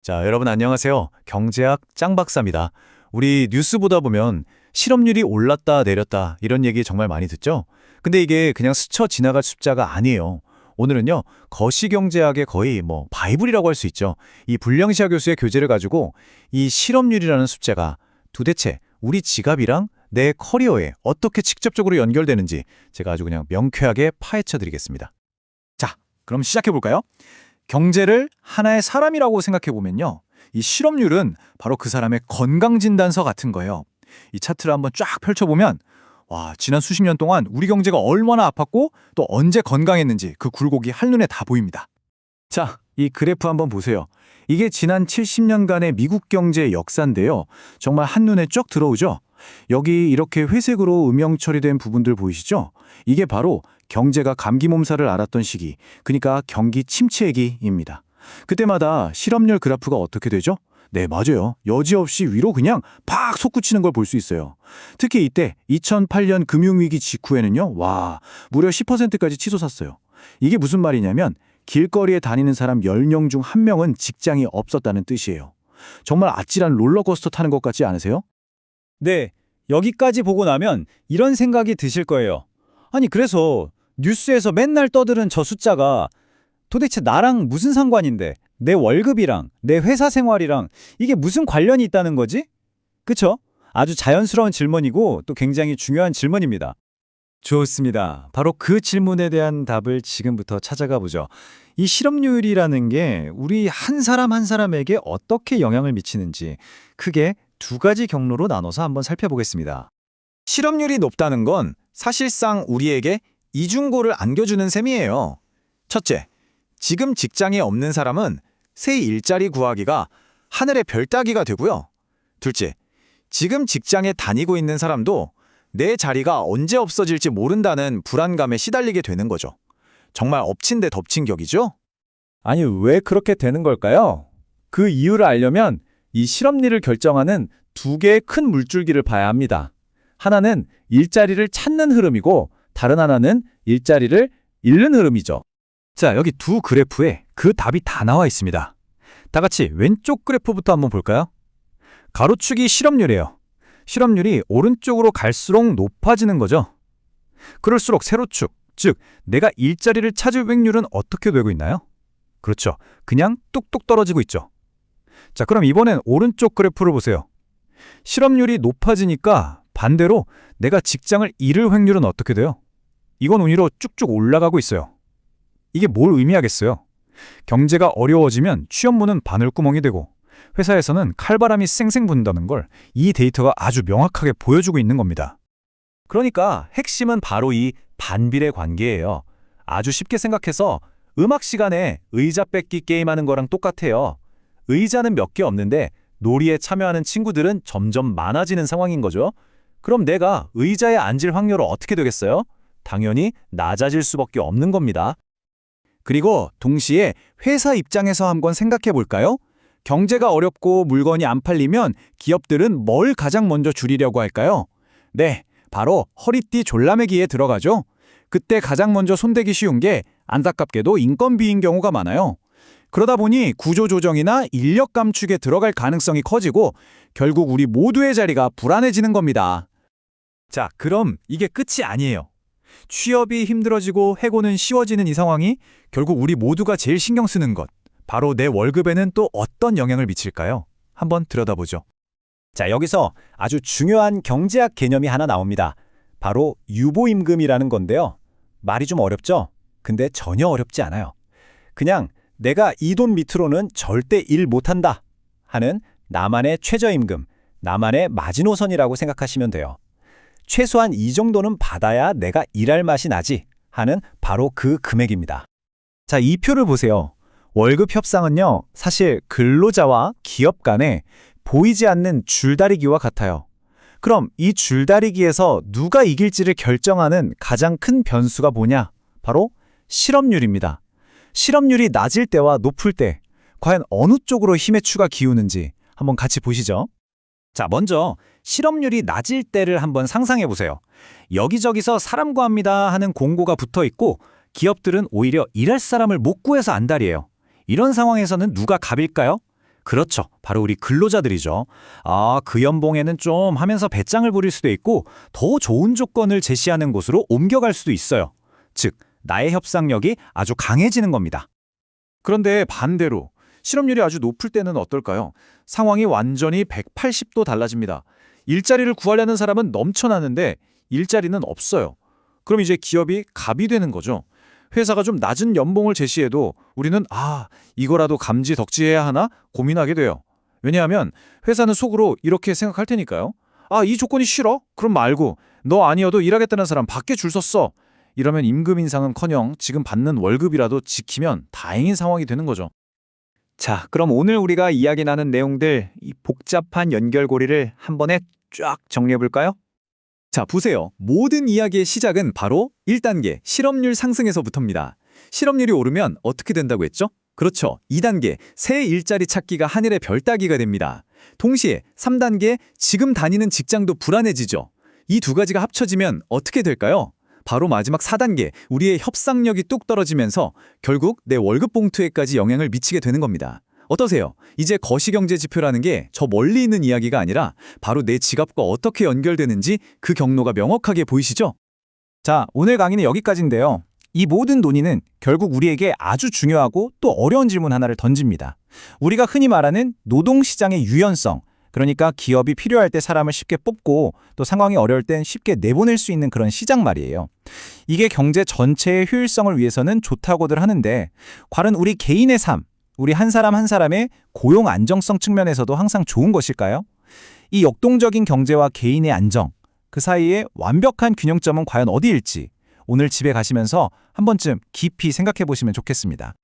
자, 여러분 안녕하세요. 경제학 짱박사입니다. 우리 뉴스 보다 보면 실업률이 올랐다 내렸다 이런 얘기 정말 많이 듣죠? 근데 이게 그냥 스쳐 지나갈 숫자가 아니에요. 오늘은요, 거시경제학의 거의 바이블이라고 할 수 있죠. 이 불량시아 교수의 교재를 가지고 이 실업률이라는 숫자가 도대체 우리 지갑이랑 내 커리어에 어떻게 직접적으로 연결되는지 제가 아주 그냥 명쾌하게 파헤쳐 드리겠습니다. 자, 그럼 시작해 볼까요? 경제를 하나의 사람이라고 생각해 보면요. 이 실업률은 바로 그 사람의 건강진단서 같은 거예요. 이 차트를 한번 쫙 펼쳐보면 와, 지난 수십 년 동안 우리 경제가 얼마나 아팠고 또 언제 건강했는지 그 굴곡이 한눈에 다 보입니다. 자, 이 그래프 한번 보세요. 이게 지난 70년간의 미국 경제의 역사인데요. 정말 한눈에 쩍 들어오죠? 여기 이렇게 회색으로 음영 처리된 부분들 보이시죠? 이게 바로 경제가 감기 몸살을 앓았던 시기, 그러니까 경기 침체기입니다. 그때마다 실업률 그래프가 어떻게 되죠? 네, 맞아요. 여지없이 위로 그냥 팍 솟구치는 걸 볼 수 있어요. 특히 이때 2008년 금융위기 직후에는요, 와, 무려 10%까지 치솟았어요. 이게 무슨 말이냐면 길거리에 다니는 사람 10명 중 1명은 직장이 없었다는 뜻이에요. 정말 아찔한 롤러코스터 타는 것 같지 않으세요? 네, 여기까지 보고 나면 이런 생각이 드실 거예요. 아니, 그래서 뉴스에서 맨날 떠드는 저 숫자가 도대체 나랑 무슨 상관인데, 내 월급이랑 내 회사 생활이랑 이게 무슨 관련이 있다는 거지? 그쵸? 아주 자연스러운 질문이고 또 굉장히 중요한 질문입니다. 좋습니다. 바로 그 질문에 대한 답을 지금부터 찾아가 보죠. 이 실업률이라는 게 우리 한 사람 한 사람에게 어떻게 영향을 미치는지 크게 두 가지 경로로 나눠서 한번 살펴보겠습니다. 실업률이 높다는 건 사실상 우리에게 이중고를 안겨주는 셈이에요. 첫째, 지금 직장에 없는 사람은 새 일자리 구하기가 하늘의 별 따기가 되고요. 둘째, 지금 직장에 다니고 있는 사람도 내 자리가 언제 없어질지 모른다는 불안감에 시달리게 되는 거죠. 정말 엎친 데 덮친 격이죠? 아니, 왜 그렇게 되는 걸까요? 그 이유를 알려면 이 실업률을 결정하는 두 개의 큰 물줄기를 봐야 합니다. 하나는 일자리를 찾는 흐름이고 다른 하나는 일자리를 잃는 흐름이죠. 자, 여기 두 그래프에 그 답이 다 나와 있습니다. 다 같이 왼쪽 그래프부터 한번 볼까요? 가로축이 실업률이에요. 실업률이 오른쪽으로 갈수록 높아지는 거죠. 그럴수록 세로축, 즉 내가 일자리를 찾을 확률은 어떻게 되고 있나요? 그렇죠. 그냥 뚝뚝 떨어지고 있죠. 자, 그럼 이번엔 오른쪽 그래프를 보세요. 실업률이 높아지니까 반대로 내가 직장을 잃을 확률은 어떻게 돼요? 이건 오히려 쭉쭉 올라가고 있어요. 이게 뭘 의미하겠어요? 경제가 어려워지면 취업문은 바늘구멍이 되고 회사에서는 칼바람이 쌩쌩 분다는 걸 이 데이터가 아주 명확하게 보여주고 있는 겁니다. 그러니까 핵심은 바로 이 반비례 관계예요. 아주 쉽게 생각해서 음악 시간에 의자 뺏기 게임하는 거랑 똑같아요. 의자는 몇 개 없는데 놀이에 참여하는 친구들은 점점 많아지는 상황인 거죠. 그럼 내가 의자에 앉을 확률은 어떻게 되겠어요? 당연히 낮아질 수밖에 없는 겁니다. 그리고 동시에 회사 입장에서 한번 생각해 볼까요? 경제가 어렵고 물건이 안 팔리면 기업들은 뭘 가장 먼저 줄이려고 할까요? 네, 바로 허리띠 졸라매기에 들어가죠. 그때 가장 먼저 손대기 쉬운 게 안타깝게도 인건비인 경우가 많아요. 그러다 보니 구조조정이나 인력 감축에 들어갈 가능성이 커지고 결국 우리 모두의 자리가 불안해지는 겁니다. 자, 그럼 이게 끝이 아니에요. 취업이 힘들어지고 해고는 쉬워지는 이 상황이 결국 우리 모두가 제일 신경 쓰는 것, 바로 내 월급에는 또 어떤 영향을 미칠까요? 한번 들여다보죠. 자, 여기서 아주 중요한 경제학 개념이 하나 나옵니다. 바로 유보임금이라는 건데요. 말이 좀 어렵죠? 근데 전혀 어렵지 않아요. 그냥 내가 이 돈 밑으로는 절대 일 못한다 하는 나만의 최저임금, 나만의 마지노선이라고 생각하시면 돼요. 최소한 이 정도는 받아야 내가 일할 맛이 나지 하는 바로 그 금액입니다. 자, 이 표를 보세요. 월급 협상은요, 사실 근로자와 기업 간에 보이지 않는 줄다리기와 같아요. 그럼 이 줄다리기에서 누가 이길지를 결정하는 가장 큰 변수가 뭐냐? 바로 실업률입니다. 실업률이 낮을 때와 높을 때 과연 어느 쪽으로 힘의 추가 기우는지 한번 같이 보시죠. 자, 먼저 실업률이 낮을 때를 한번 상상해 보세요. 여기저기서 사람 구합니다 하는 공고가 붙어 있고 기업들은 오히려 일할 사람을 못 구해서 안달이에요. 이런 상황에서는 누가 갑일까요? 그렇죠. 바로 우리 근로자들이죠. 그 연봉에는 좀 하면서 배짱을 부릴 수도 있고 더 좋은 조건을 제시하는 곳으로 옮겨갈 수도 있어요. 즉, 나의 협상력이 아주 강해지는 겁니다. 그런데 반대로 실업률이 아주 높을 때는 어떨까요? 상황이 완전히 180도 달라집니다. 일자리를 구하려는 사람은 넘쳐나는데 일자리는 없어요. 그럼 이제 기업이 갑이 되는 거죠. 회사가 좀 낮은 연봉을 제시해도 우리는 이거라도 감지 덕지해야 하나 고민하게 돼요. 왜냐하면 회사는 속으로 이렇게 생각할 테니까요. 이 조건이 싫어? 그럼 말고 너 아니어도 일하겠다는 사람 밖에 줄 섰어. 이러면 임금 인상은커녕 지금 받는 월급이라도 지키면 다행인 상황이 되는 거죠. 자, 그럼 오늘 우리가 이야기 나눈 내용들, 이 복잡한 연결고리를 한 번에 쫙 정리해 볼까요? 자, 보세요. 모든 이야기의 시작은 바로 1단계 실업률 상승에서부터입니다. 실업률이 오르면 어떻게 된다고 했죠? 그렇죠. 2단계 새 일자리 찾기가 하늘의 별 따기가 됩니다. 동시에 3단계 지금 다니는 직장도 불안해지죠. 이 두 가지가 합쳐지면 어떻게 될까요? 바로 마지막 4단계 우리의 협상력이 뚝 떨어지면서 결국 내 월급 봉투에까지 영향을 미치게 되는 겁니다. 어떠세요? 이제 거시경제 지표라는 게 저 멀리 있는 이야기가 아니라 바로 내 지갑과 어떻게 연결되는지 그 경로가 명확하게 보이시죠? 자, 오늘 강의는 여기까지인데요. 이 모든 논의는 결국 우리에게 아주 중요하고 또 어려운 질문 하나를 던집니다. 우리가 흔히 말하는 노동시장의 유연성, 그러니까 기업이 필요할 때 사람을 쉽게 뽑고 또 상황이 어려울 땐 쉽게 내보낼 수 있는 그런 시장 말이에요. 이게 경제 전체의 효율성을 위해서는 좋다고들 하는데 과연 우리 개인의 삶, 우리 한 사람 한 사람의 고용 안정성 측면에서도 항상 좋은 것일까요? 이 역동적인 경제와 개인의 안정, 그 사이에 완벽한 균형점은 과연 어디일지 오늘 집에 가시면서 한 번쯤 깊이 생각해 보시면 좋겠습니다.